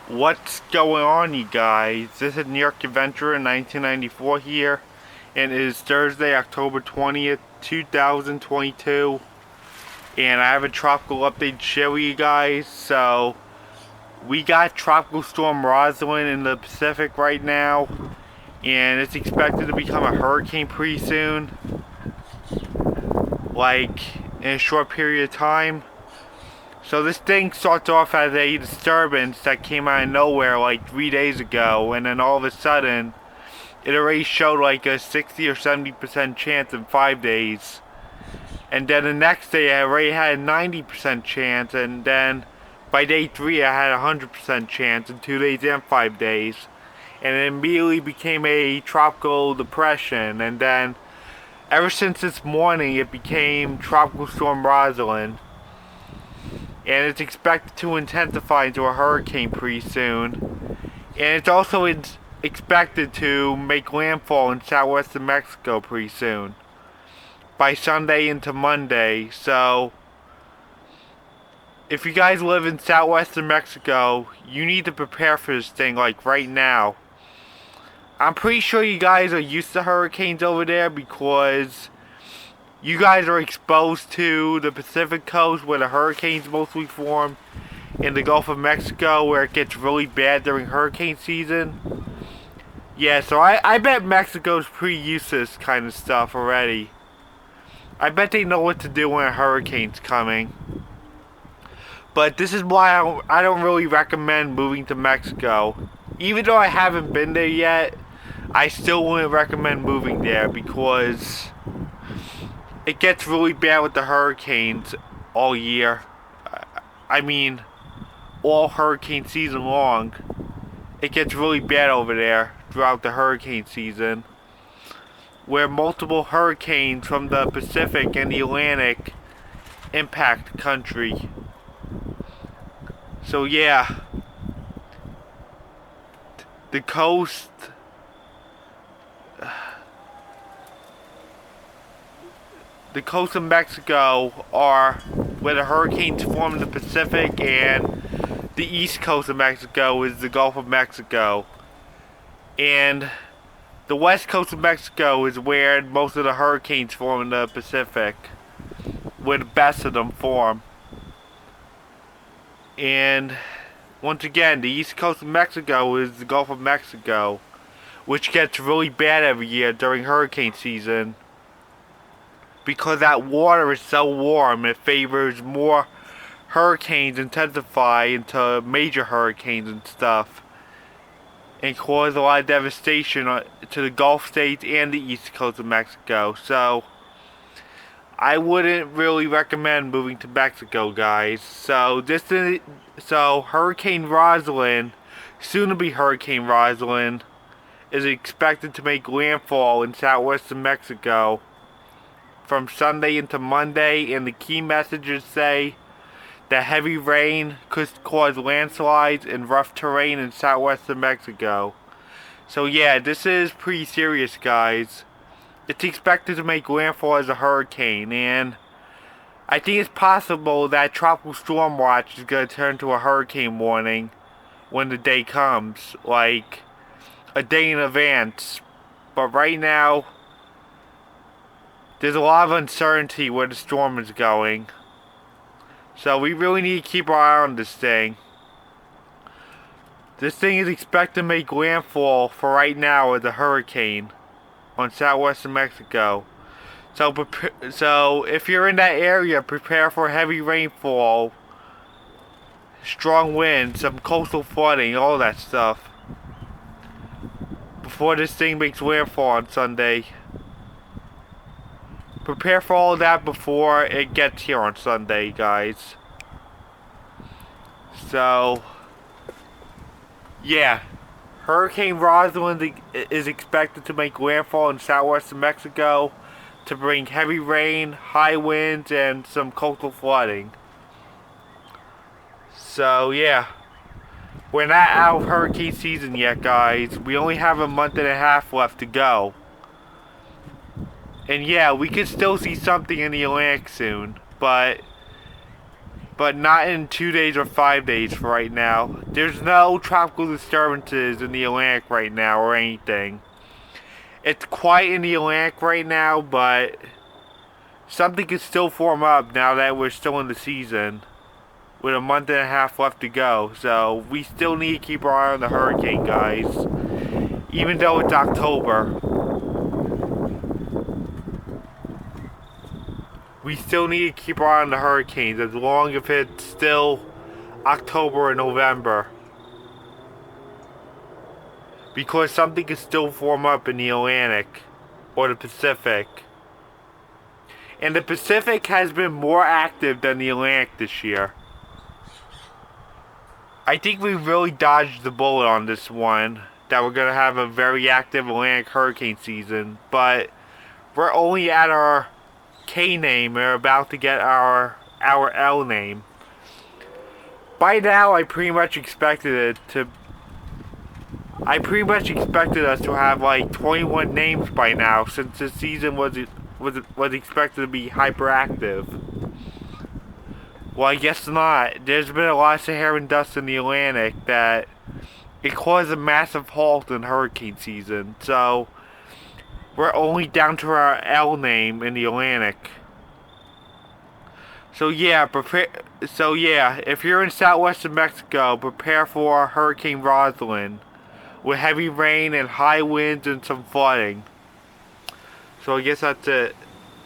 What's going on, you guys? This is New York Adventurer 1994 here, and it is Thursday, October 20th, 2022, and I have a tropical update to share with you guys. So, we got Tropical Storm Roslyn in the Pacific right now, and it's expected to become a hurricane pretty soon, like in a short period of time. So this thing starts off as a disturbance that came out of nowhere like 3 days ago, and then all of a sudden it already showed like a 60 or 70% chance in 5 days. And then the next day I already had a 90% chance, and then by day 3 I had a 100% chance in 2 days and 5 days. And it immediately became a tropical depression, and then ever since this morning it became Tropical Storm Roslyn. And it's expected to intensify into a hurricane pretty soon. And it's also expected to make landfall in Southwestern Mexico pretty soon, by Sunday into Monday. So, if you guys live in Southwestern Mexico, you need to prepare for this thing like right now. I'm pretty sure you guys are used to hurricanes over there because you guys are exposed to the Pacific coast where the hurricanes mostly form, in the Gulf of Mexico where it gets really bad during hurricane season. Yeah, so I bet Mexico's pretty used to this kind of stuff already. I bet they know what to do when a hurricane's coming. But this is why I don't really recommend moving to Mexico. Even though I haven't been there yet, I still wouldn't recommend moving there because it gets really bad with the hurricanes all year. I mean, all hurricane season long. It gets really bad over there throughout the hurricane season, where multiple hurricanes from the Pacific and the Atlantic impact the country. So yeah, the coast, of Mexico are where the hurricanes form in the Pacific, and the east coast of Mexico is the Gulf of Mexico. And the west coast of Mexico is where most of the hurricanes form in the Pacific, where the best of them form. And once again, the east coast of Mexico is the Gulf of Mexico, which gets really bad every year during hurricane season, because that water is so warm. It favors more hurricanes intensify into major hurricanes and stuff, and cause a lot of devastation to the Gulf states and the east coast of Mexico. So I wouldn't really recommend moving to Mexico, guys. So Hurricane Roslyn, soon to be Hurricane Roslyn, is expected to make landfall in southwestern Mexico from Sunday into Monday, and the key messages say that heavy rain could cause landslides and rough terrain in southwestern Mexico. So yeah, this is pretty serious, guys. It's expected to make landfall as a hurricane, and I think it's possible that tropical storm watch is going to turn to a hurricane warning when the day comes, like a day in advance. But right now, there's a lot of uncertainty where the storm is going. So we really need to keep our eye on this thing. This thing is expected to make landfall for right now as a hurricane on southwestern Mexico. So if you're in that area, prepare for heavy rainfall, strong winds, some coastal flooding, all that stuff, before this thing makes landfall on Sunday. Prepare for all of that before it gets here on Sunday, guys. So, yeah. Hurricane Roslyn is expected to make landfall in southwestern Mexico to bring heavy rain, high winds, and some coastal flooding. So, yeah. We're not out of hurricane season yet, guys. We only have a month and a half left to go. And yeah, we could still see something in the Atlantic soon, but but not in 2 days or 5 days for right now. There's no tropical disturbances in the Atlantic right now or anything. It's quiet in the Atlantic right now, but something could still form up now that we're still in the season, with a month and a half left to go. So we still need to keep our eye on the hurricane, guys, even though it's October. We still need to keep our eye on the hurricanes as long as it's still October or November, because something could still form up in the Atlantic or the Pacific. And the Pacific has been more active than the Atlantic this year. I think we really dodged the bullet on this one, that we're going to have a very active Atlantic hurricane season, but we're only at our K name. We're about to get our L name. By now, I pretty much expected us to have like 21 names by now, since the season was expected to be hyperactive. Well, I guess not. There's been a lot of Saharan dust in the Atlantic that it caused a massive halt in hurricane season. So we're only down to our L name in the Atlantic. So yeah, if you're in Southwestern Mexico, prepare for Hurricane Roslyn, with heavy rain and high winds and some flooding. So I guess that's it.